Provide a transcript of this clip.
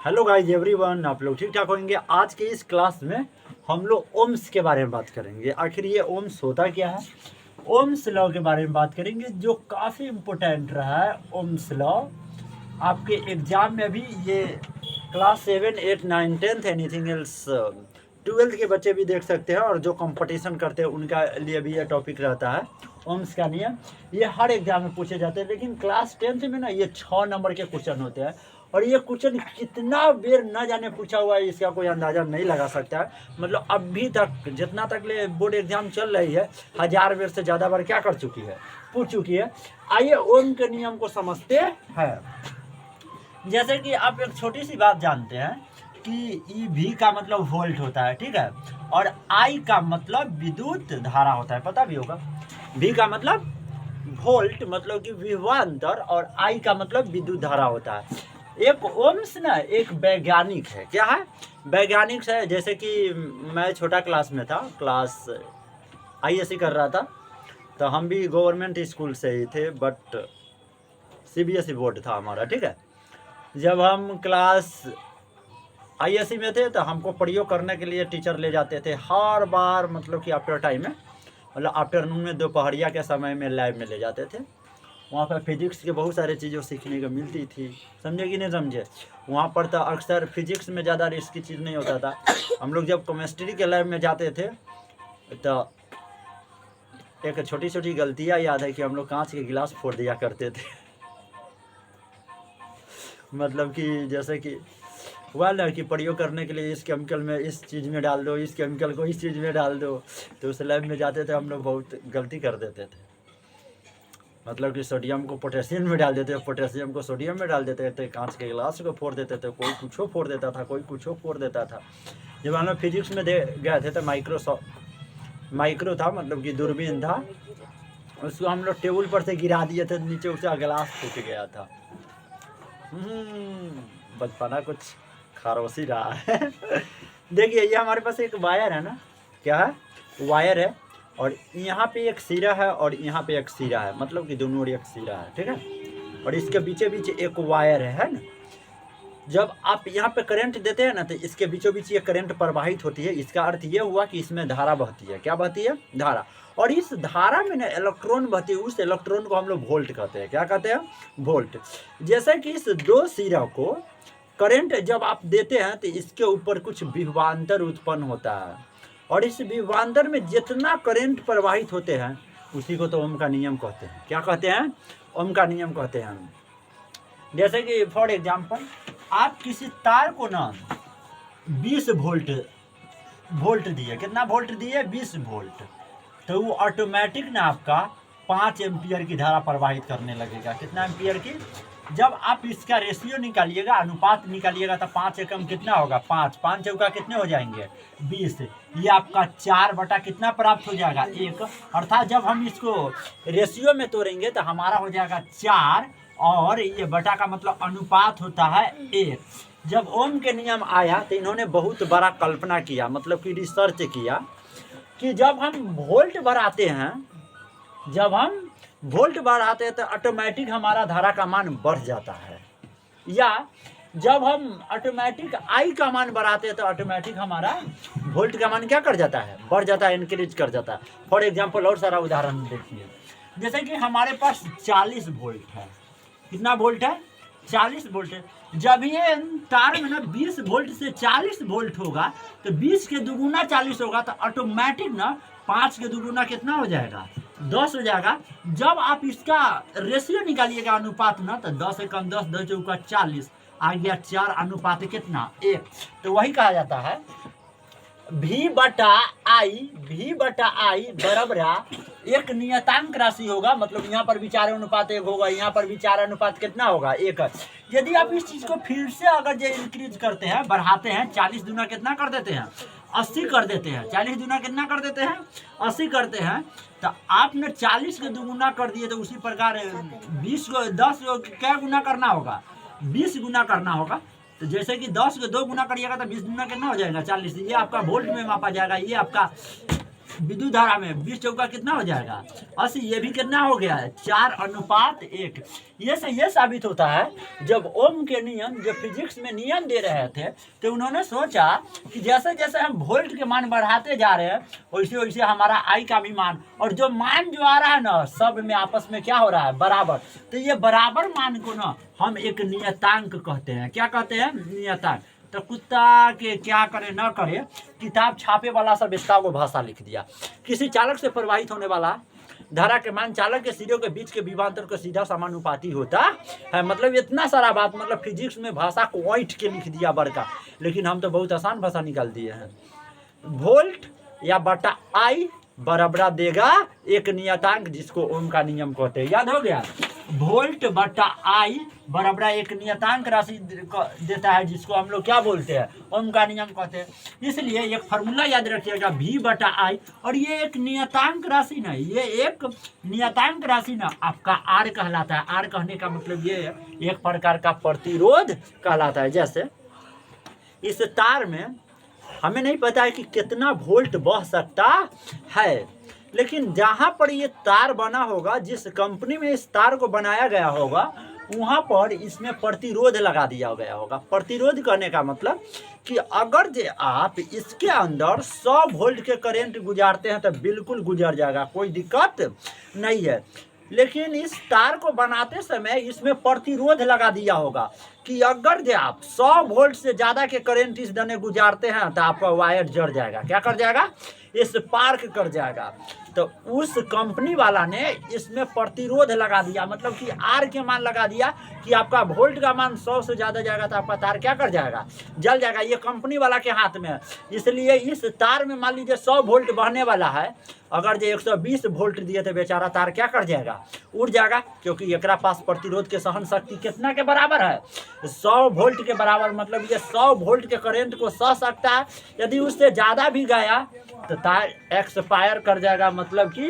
Hello guys everyone, आप लोग ठीक ठाक होंगे। आज के इस क्लास में हम लोग ओम्स के बारे में बात करेंगे। आखिर ये ओम्स होता क्या है, ओम्स लॉ के बारे में बात करेंगे, जो काफ़ी इम्पोर्टेंट रहा है। ओम्स लॉ आपके एग्जाम में भी ये क्लास 7, 8, 9, 10 एनीथिंग एल्स 12th के बच्चे भी देख सकते हैं, और जो कंपटीशन करते हैं उनका लिए भी ये टॉपिक रहता है। ओम्स का नियम ये हर एग्जाम में पूछे जाते हैं, लेकिन क्लास 10th में ना ये 6 नंबर के क्वेश्चन होते हैं, और ये क्वेश्चन कितना बेर न जाने पूछा हुआ है इसका कोई अंदाज़ा नहीं लगा सकता है। मतलब अभी तक जितना तक ले बोर्ड एग्जाम चल रही है, 1000 बेर से ज़्यादा बार क्या कर चुकी है, पूछ चुकी है। आइए ओम के नियम को समझते हैं। जैसे कि आप एक छोटी सी बात जानते हैं कि ई भी का मतलब वोल्ट होता है, ठीक है, और आई का मतलब विद्युत धारा होता है, पता भी होगा। भी का मतलब वोल्ट मतलब कि विभवांतर, और आई का मतलब विद्युत धारा होता है। एक ओम्स ना एक वैज्ञानिक है। क्या है? वैज्ञानिक है। जैसे कि मैं छोटा क्लास में था, क्लास आईएससी कर रहा था, तो हम भी गवर्नमेंट स्कूल से ही थे, बट सीबीएसई बोर्ड था हमारा, ठीक है। जब हम क्लास आईएससी में थे तो हमको प्रयोग करने के लिए टीचर ले जाते थे हर बार, मतलब कि आफ्टर टाइम में, मतलब आफ्टरनून में, दोपहरिया के समय में लैब में ले जाते थे। वहाँ पर फिजिक्स के बहुत सारे चीज़ें सीखने को मिलती थी, समझे कि नहीं समझे। वहाँ पर तो अक्सर फिजिक्स में ज़्यादा रिस्क की चीज़ नहीं होता था। हम लोग जब केमिस्ट्री के लैब में जाते थे तो एक छोटी छोटी गलतियाँ याद है कि हम लोग कांच के गिलास फोड़ दिया करते थे। मतलब कि जैसे कि हुआ ना कि प्रयोग करने के लिए इस केमिकल में इस चीज़ में डाल दो, इस केमिकल को इस चीज़ में डाल दो, तो उस लैब में जाते थे हम लोग बहुत गलती कर देते थे। मतलब कि सोडियम को पोटेशियम में डाल देते थे, पोटेशियम को सोडियम में डाल देते थे, कांच के गिलास को फोड़ देते थे, कोई कुछ फोड़ देता था, कोई कुछ फोड़ देता था। जब हम लोग फिजिक्स में गए थे तो माइक्रो था, मतलब कि दूरबीन था, उसको हम लोग टेबल पर से गिरा दिए थे नीचे, उसका गिलास टूट गया था। बचपना कुछ खारोसी रहा है। देखिए ये हमारे पास एक वायर है ना, क्या है, वायर है, और यहाँ पे एक सिरा है और यहाँ पे एक सिरा है, मतलब कि दोनों एक सिरा है, ठीक है, और इसके बीचे बीच एक वायर है ना। जब आप यहाँ पे करंट देते हैं ना तो इसके बीचों बीच ये करंट प्रवाहित होती है। इसका अर्थ ये हुआ कि इसमें धारा बहती है। क्या बहती है? धारा। और इस धारा में ना इलेक्ट्रॉन बहती है, उस इलेक्ट्रॉन को हम लोग वोल्ट कहते हैं। क्या कहते हैं? वोल्ट। जैसे कि इस दो सिरा को करंट जब आप देते हैं तो इसके ऊपर कुछ विभवांतर उत्पन्न होता है, और इस विभवांतर में जितना करंट प्रवाहित होते हैं उसी को तो ओम का नियम कहते हैं। क्या कहते हैं? ओम का नियम कहते हैं। जैसे कि फॉर एग्जांपल आप किसी तार को ना 20 वोल्ट दिए, कितना वोल्ट दिए? 20 वोल्ट, तो वो ऑटोमेटिक ना आपका 5 एम्पियर की धारा प्रवाहित करने लगेगा। कितना एम्पियर की? जब आप इसका रेशियो निकालिएगा, अनुपात निकालिएगा, तो 5 एकम कितना होगा? 5 5 चौका कितने हो जाएंगे? 20। ये आपका 4 बटा कितना प्राप्त हो जाएगा? 1। अर्थात जब हम इसको रेशियो में तोड़ेंगे तो हमारा हो जाएगा 4, और ये बटा का मतलब अनुपात होता है 1। जब ओम के नियम आया तो इन्होंने बहुत बड़ा कल्पना किया, मतलब कि रिसर्च किया कि जब हम वोल्ट बढ़ाते हैं, जब हम वोल्ट बढ़ाते हैं तो ऑटोमेटिक हमारा धारा का मान बढ़ जाता है, या जब हम ऑटोमेटिक आई का मान बढ़ाते हैं तो ऑटोमेटिक हमारा वोल्ट का मान क्या कर जाता है? बढ़ जाता है, इंक्रीज कर जाता है। फॉर एग्जांपल और सारा उदाहरण देखिए। जैसे कि हमारे पास 40 वोल्ट है। कितना वोल्ट है? 40 वोल्ट है। जब ये तार में ना 20 वोल्ट से 40 वोल्ट होगा तो 20 के दुगुना 40 होगा, तो ऑटोमेटिक ना 5 के दुगुना कितना हो जाएगा? 10 हो जाएगा। जब आप इसका रेशियो निकालिएगा, अनुपात ना, तो 10 एकम 10, 2 चौका 40, आ गया 4 अनुपात कितना? 1। तो वही कहा जाता है V बटा आई बराबर एक नियतांक राशि होगा। मतलब यहाँ पर भी 4 अनुपात 1 होगा, यहाँ पर भी 4 अनुपात कितना होगा? 1। यदि आप इस चीज को फिर से अगर जो इंक्रीज करते हैं, बढ़ाते हैं, 40 दुना कितना कर देते हैं? 80 कर देते हैं। 40 दुना कितना कर देते हैं? 80 करते हैं। तो आपने 40 के दुगुना कर दिए, तो उसी प्रकार 20 को 10 को क्या गुना करना होगा? 20 गुना करना होगा। तो जैसे कि 10 को 2 गुना करिएगा तो 20 गुना कितना हो जाएगा? 40। ये आपका वोल्ट में मापा जाएगा, ये आपका विद्युत धारा में 20 चौका कितना हो जाएगा 80। ये भी कितना हो गया है 4:1। ये से ये साबित होता है जब ओम के नियम जो फिजिक्स में नियम दे रहे थे तो उन्होंने सोचा कि जैसे जैसे हम वोल्ट के मान बढ़ाते जा रहे हैं वैसे वैसे हमारा आई का भी मान, और जो मान जो आ रहा है ना सब में आपस में क्या हो रहा है बराबर। तो ये बराबर मान को ना हम एक नियतांक कहते हैं। क्या कहते हैं नियतांक। तो कुत्ता के क्या करे न करे किताब छापे वाला सब इसका वो भाषा लिख दिया। किसी चालक से प्रवाहित होने वाला धारा के मान चालक के सिरों के बीच के विभवांतर को सीधा समानुपाती होता है। मतलब इतना सारा बात, मतलब फिजिक्स में भाषा को ऐंठ के लिख दिया बड़का, लेकिन हम तो बहुत आसान भाषा निकाल दिए हैं। वोल्ट या बटा आई बराबर देगा एक नियतांक जिसको ओम का नियम कहते हैं। याद हो गया। वोल्ट बटा आई बराबर एक नियतांक राशि देता है जिसको हम लोग क्या बोलते हैं ओम का नियम कहते हैं। इसलिए एक फार्मूला याद रखिएगा V बटा आई, और ये एक नियतांक राशि ना, ये एक नियतांक राशि ना आपका R कहलाता है। R कहने का मतलब ये है एक प्रकार का प्रतिरोध कहलाता है। जैसे इस तार में हमें नहीं पता है कि कितना वोल्ट बह सकता है, लेकिन जहाँ पर ये तार बना होगा, जिस कंपनी में इस तार को बनाया गया होगा, वहाँ पर इसमें प्रतिरोध लगा दिया गया होगा। प्रतिरोध करने का मतलब कि अगर जे आप इसके अंदर 100 वोल्ट के करंट गुजारते हैं तो बिल्कुल गुजर जाएगा, कोई दिक्कत नहीं है। लेकिन इस तार को बनाते समय इसमें प्रतिरोध लगा दिया होगा कि अगर जो आप 100 वोल्ट से ज़्यादा के करंट इस दने गुजारते हैं तो आपका वायर जड़ जाएगा। क्या कर जाएगा इस पार्क कर जाएगा। तो उस कंपनी वाला ने इसमें प्रतिरोध लगा दिया, मतलब कि आर के मान लगा दिया कि आपका वोल्ट का मान 100 से ज़्यादा जाएगा तो आपका तार क्या कर जाएगा जल जाएगा। ये कंपनी वाला के हाथ में है। इसलिए इस तार में मान लीजिए 100 वोल्ट बहने वाला है, अगर जो 120 वोल्ट दिए तो बेचारा तार क्या कर जाएगा उड़ जाएगा, क्योंकि एकरा पास प्रतिरोध के सहन शक्ति कितना के बराबर है 100 वोल्ट के बराबर। मतलब ये 100 वोल्ट के करंट को सह सकता है। यदि उससे ज़्यादा भी गया तो तार एक्सपायर कर जाएगा, मतलब कि